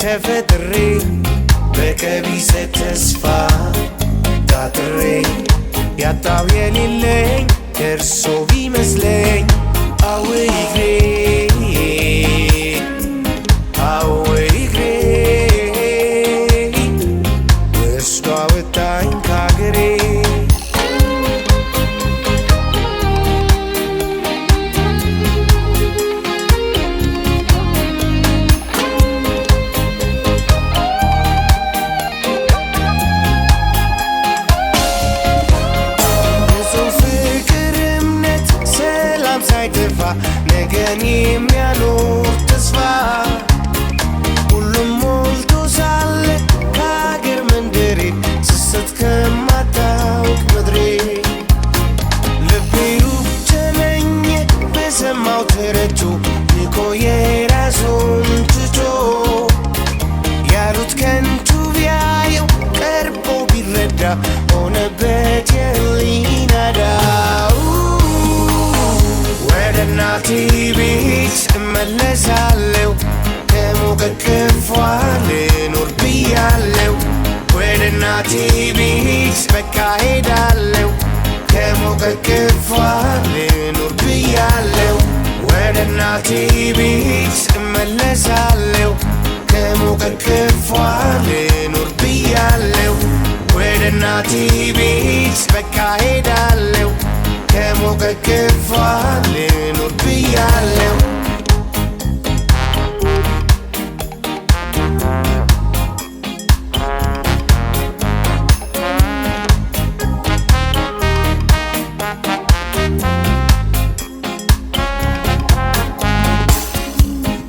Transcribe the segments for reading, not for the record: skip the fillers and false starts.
ተፈጥሬ በከቢሰ ተስፋ ታጥሬ ያጣው የሌለኝ እርሶ ቢመስለኝ አወይ እግሬ አወይ እግሬ ወስዶ አወጣኝ ከአገሬ ነገን የሚያኖር ተስፋ ሁሉም ሞልቶ ሳለ ከአገር መንደሬ ስሰት ከማታውቅ ምድሬ ልቤ ተመኘ በሰማው ተረቶ የቆየ ራሱን ትቶ ያሉት ከንቱ ቢያየው ቀርቦ ቢረዳ ሆነበት የህሊና ዕዳ እናቴ ቤት እመለሳለሁ ከሞቀ ክፏ ልኖር ብያለሁ ወደ እናቴ ቤት በቃ ሄዳለሁ ከሞቀ ክፏ ልኖር ብያለሁ ወደ እናቴ ቤት እመለሳለሁ ከሞቀ ክፏ ልኖር ብያለሁ ወደ እናቴ ቤት በቃ ሄዳለሁ ከሞቀ ክፏ ልኖር ብያለሁ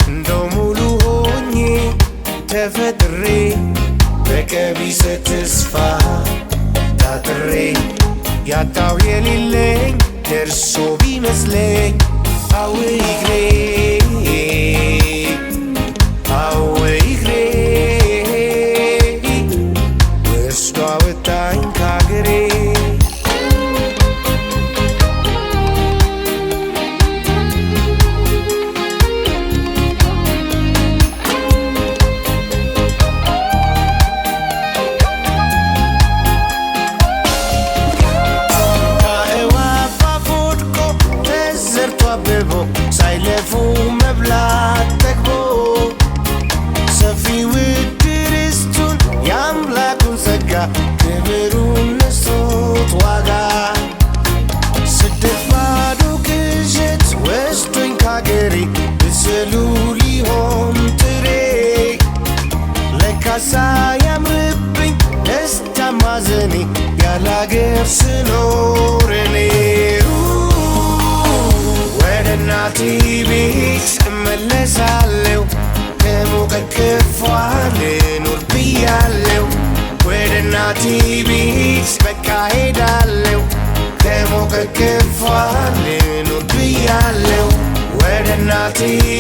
እንደው ሙሉ ሆኜ ተፈጥሬ በቀቢሰ ተስፋ ታጥሬ ያጣው የሌለኝ ደርሶ ቢመስለኝ አወይ እግሬ አወይ እግሬ ወስዶ አወጣኝ ከአገሬ ሳይለፉ መብላት ጠግቦ ሰፊ ውድ ርስቱን የአምላኩን ጸጋ ክብሩን ነስቶት ዋጋ ስደት ባዶ ቅዠት ወስዶኝ ከአገሬ ብስሉ ሊሆን ጥሬ ለካሳ ያምርብኝ ደስታ ማዘኔ ያለ አገር ስኖር እኔ እናቴ ቤት እመለሳለሁ ከሞቀ ክፏ ልኖር ብያለሁ ወደ እናቴ ቤት በቃ ሄዳለሁ ከሞቀ ክፏ ልኖር ብያለሁ ወደ እናቴ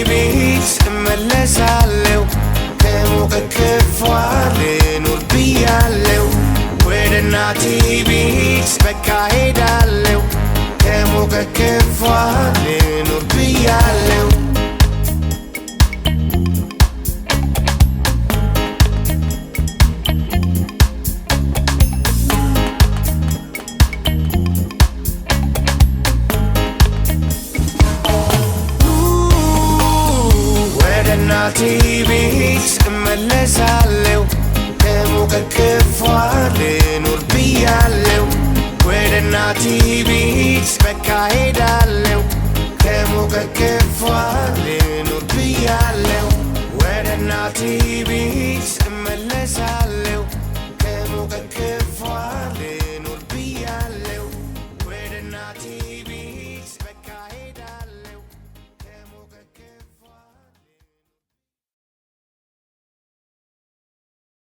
ቤት እመለሳለሁ ከሞቀ ክፏ ልኖር ብያለሁ ወደ እናቴ ቤት በቃ ሄዳለሁ ከሞቀ ክፏ ልኖር ብያለሁ ወደ እናቴ ቤት እመለሳለሁ ከሞቀ ክፏ ልኖር ብያለሁ ወደ እናቴ ቤት በቃ ሄዳለሁ ከሞቀ ክፏ ልኖር ብያለሁ ወደ እናቴ ቤት